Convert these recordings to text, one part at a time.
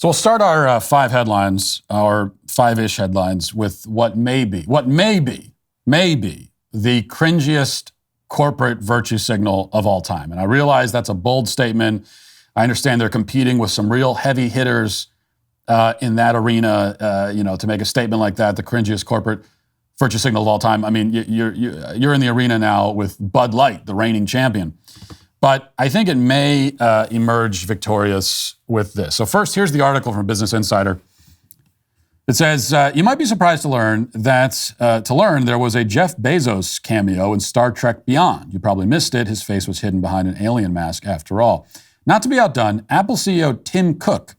So we'll start our five headlines, our five-ish headlines, with what may be the cringiest corporate virtue signal of all time. And I realize that's a bold statement. I understand they're competing with some real heavy hitters in that arena, to make a statement like that, the cringiest corporate virtue signal of all time. I mean, you're in the arena now with Bud Light, the reigning champion. But I think it may emerge victorious with this. So first, here's the article from Business Insider. It says, you might be surprised to learn there was a Jeff Bezos cameo in Star Trek Beyond. You probably missed it. His face was hidden behind an alien mask after all. Not to be outdone, Apple CEO Tim Cook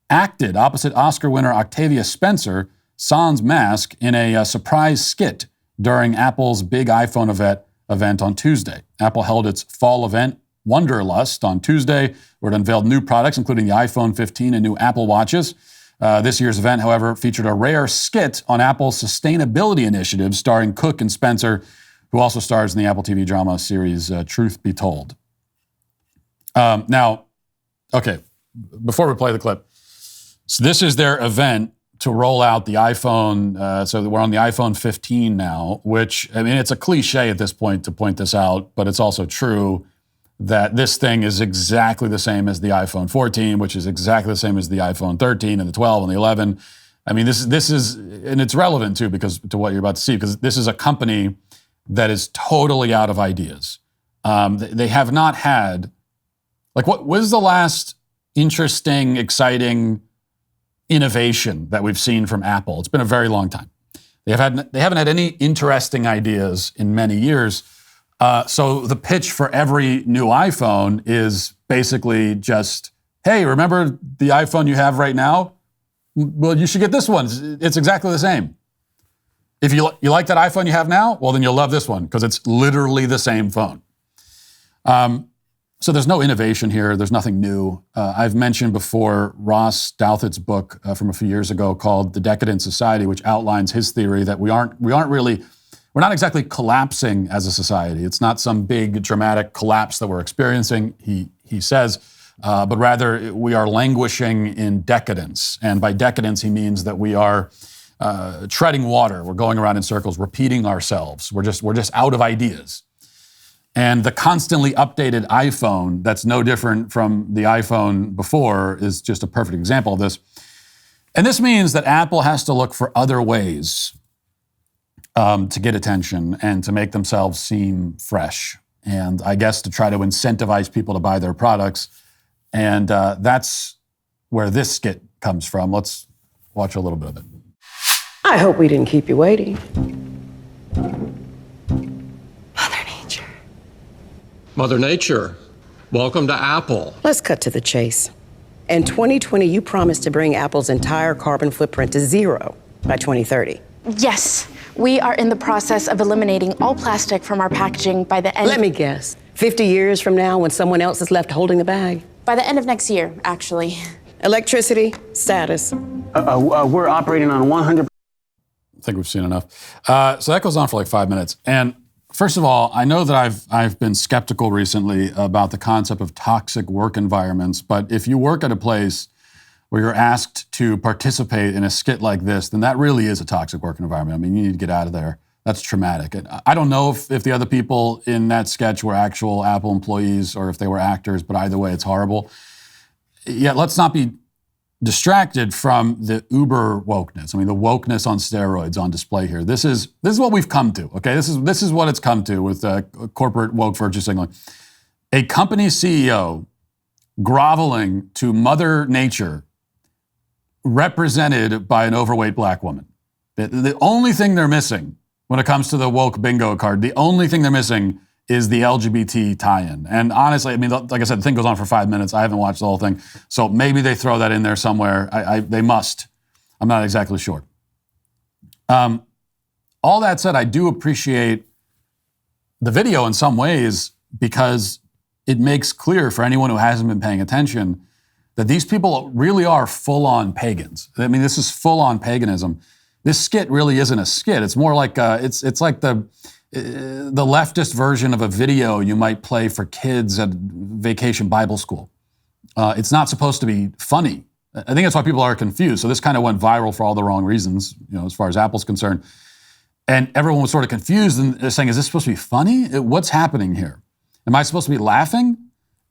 acted opposite Oscar winner Octavia Spencer sans mask in a surprise skit during Apple's big iPhone event on Tuesday. Apple held its fall event, Wonderlust, on Tuesday, where it unveiled new products, including the iPhone 15 and new Apple Watches. This year's event, however, featured a rare skit on Apple's sustainability initiative, starring Cook and Spencer, who also stars in the Apple TV drama series Truth Be Told. Now, okay, before we play the clip, so this is their event to roll out the iPhone. So we're on the iPhone 15 now, which, I mean, it's a cliche at this point to point this out, but it's also true that this thing is exactly the same as the iPhone 14, which is exactly the same as the iPhone 13 and the 12 and the 11. I mean, this is, and it's relevant too, because to what you're about to see, because this is a company that is totally out of ideas. They have not had, like, what was the last interesting, exciting innovation that we've seen from Apple? It's been a very long time. They haven't had any interesting ideas in many years. So the pitch for every new iPhone is basically just, hey, remember the iPhone you have right now? Well, you should get this one. It's exactly the same. If you like that iPhone you have now, well, then you'll love this one because it's literally the same phone. So there's no innovation here. There's nothing new. I've mentioned before Ross Douthat's book from a few years ago called The Decadent Society, which outlines his theory that we're not exactly collapsing as a society. It's not some big dramatic collapse that we're experiencing, he says, but rather we are languishing in decadence. And by decadence, he means that we are treading water. We're going around in circles, repeating ourselves. We're just out of ideas. And the constantly updated iPhone, that's no different from the iPhone before, is just a perfect example of this. And this means that Apple has to look for other ways to get attention and to make themselves seem fresh. And I guess to try to incentivize people to buy their products. And that's where this skit comes from. Let's watch a little bit of it. I hope we didn't keep you waiting. Mother Nature, welcome to Apple. Let's cut to the chase. In 2020, you promised to bring Apple's entire carbon footprint to zero by 2030. Yes, we are in the process of eliminating all plastic from our packaging by the end. Let me guess, 50 years from now when someone else is left holding the bag? By the end of next year, actually. Electricity, status. We're operating on 100%. I think we've seen enough. So that goes on for like 5 minutes. And first of all, I know that I've been skeptical recently about the concept of toxic work environments, but if you work at a place where you're asked to participate in a skit like this, then that really is a toxic work environment. I mean, you need to get out of there. That's traumatic. And I don't know if the other people in that sketch were actual Apple employees or if they were actors, but either way, it's horrible. Yet let's not be distracted from the uber wokeness. I mean, the wokeness on steroids on display here. This is what we've come to, okay? This is what it's come to with corporate woke virtue signaling. A company CEO groveling to Mother Nature represented by an overweight black woman. The only thing they're missing when it comes to the woke bingo card, the only thing they're missing is the LGBT tie-in. And honestly, I mean, like I said, the thing goes on for 5 minutes. I haven't watched the whole thing. So maybe they throw that in there somewhere. They must. I'm not exactly sure. All that said, I do appreciate the video in some ways because it makes clear for anyone who hasn't been paying attention that these people really are full-on pagans. I mean, this is full-on paganism. This skit really isn't a skit. It's more like it's like the leftist version of a video you might play for kids at vacation Bible school. It's not supposed to be funny. I think that's why people are confused. So this kind of went viral for all the wrong reasons, as far as Apple's concerned. And everyone was sort of confused and they're saying, is this supposed to be funny? What's happening here? Am I supposed to be laughing?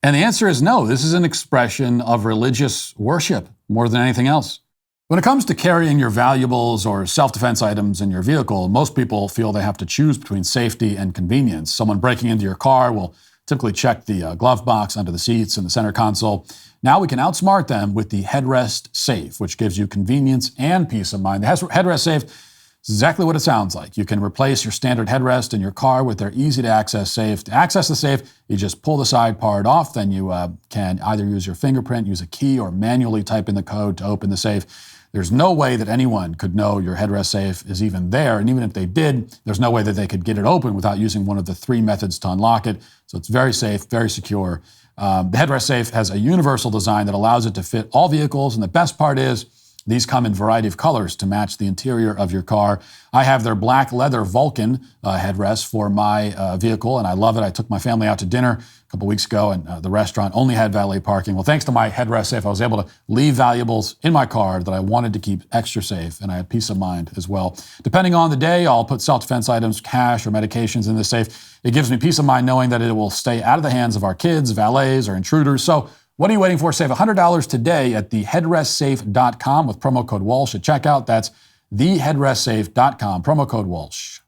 And the answer is no. This is an expression of religious worship more than anything else. When it comes to carrying your valuables or self-defense items in your vehicle, most people feel they have to choose between safety and convenience. Someone breaking into your car will typically check the glove box under the seats and the center console. Now we can outsmart them with the headrest safe, which gives you convenience and peace of mind. The headrest safe is exactly what it sounds like. You can replace your standard headrest in your car with their easy-to-access safe. To access the safe, you just pull the side part off, then you can either use your fingerprint, use a key, or manually type in the code to open the safe. There's no way that anyone could know your headrest safe is even there, and even if they did, there's no way that they could get it open without using one of the 3 methods to unlock it. So it's very safe, very secure. The headrest safe has a universal design that allows it to fit all vehicles, and the best part is these come in a variety of colors to match the interior of your car. I have their black leather Vulcan headrest for my vehicle, and I love it. I took my family out to dinner a couple weeks ago, and the restaurant only had valet parking. Well, thanks to my headrest safe, I was able to leave valuables in my car that I wanted to keep extra safe, and I had peace of mind as well. Depending on the day, I'll put self-defense items, cash, or medications in the safe. It gives me peace of mind knowing that it will stay out of the hands of our kids, valets, or intruders. So what are you waiting for? Save $100 today at theheadrestsafe.com with promo code Walsh at checkout. That's theheadrestsafe.com, promo code Walsh.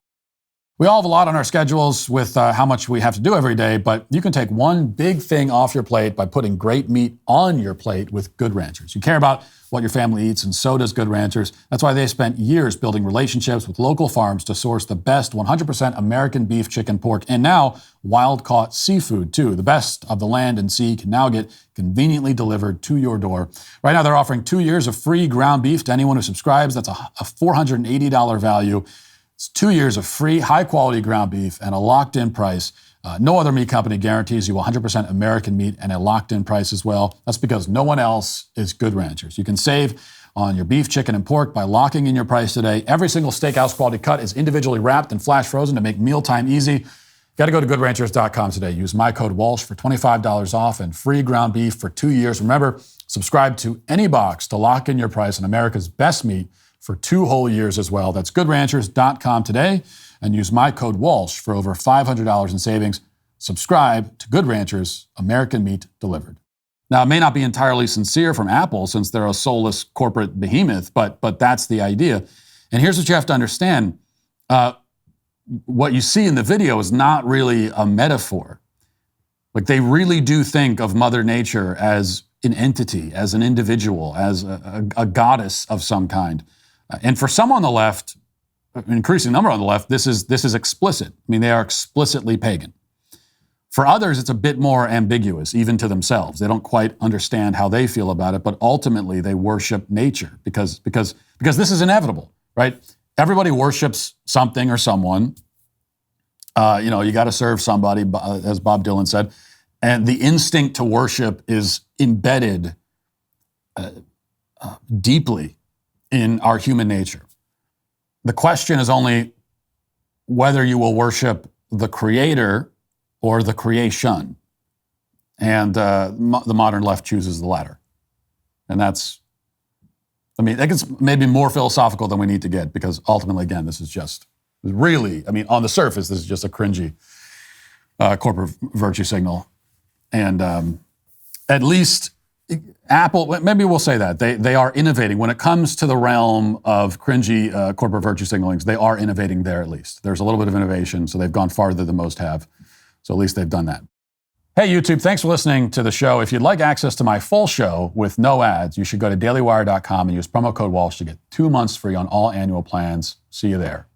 We all have a lot on our schedules with how much we have to do every day, but you can take one big thing off your plate by putting great meat on your plate with Good Ranchers. You care about what your family eats, and so does Good Ranchers. That's why they spent years building relationships with local farms to source the best 100% American beef, chicken, pork, and now wild-caught seafood, too. The best of the land and sea can now get conveniently delivered to your door. Right now, they're offering 2 years of free ground beef to anyone who subscribes. That's a $480 value. It's 2 years of free, high-quality ground beef and a locked-in price. No other meat company guarantees you 100% American meat and a locked-in price as well. That's because no one else is Good Ranchers. You can save on your beef, chicken, and pork by locking in your price today. Every single steakhouse quality cut is individually wrapped and flash frozen to make mealtime easy. Got to go to goodranchers.com today. Use my code Walsh for $25 off and free ground beef for 2 years. Remember, subscribe to any box to lock in your price on America's best meat for 2 whole years as well. That's goodranchers.com today and use my code Walsh for over $500 in savings. Subscribe to Good Ranchers, American meat delivered. Now, it may not be entirely sincere from Apple since they're a soulless corporate behemoth, but that's the idea. And here's what you have to understand. What you see in the video is not really a metaphor. Like, they really do think of Mother Nature as an entity, as an individual, as a goddess of some kind. And for some on the left, an increasing number on the left, this is explicit. I mean, they are explicitly pagan. For others, it's a bit more ambiguous, even to themselves. They don't quite understand how they feel about it, but ultimately they worship nature because this is inevitable, right? Everybody worships something or someone. You got to serve somebody, as Bob Dylan said. And the instinct to worship is embedded deeply in our human nature. The question is only whether you will worship the creator or the creation. And the modern left chooses the latter. And that gets maybe more philosophical than we need to get, because ultimately, again, this is just really, on the surface, this is just a cringy corporate virtue signal. And at least Apple, maybe we'll say that, they are innovating. When it comes to the realm of cringy corporate virtue signalings, they are innovating there at least. There's a little bit of innovation, so they've gone farther than most have. So at least they've done that. Hey, YouTube, thanks for listening to the show. If you'd like access to my full show with no ads, you should go to dailywire.com and use promo code Walsh to get 2 months free on all annual plans. See you there.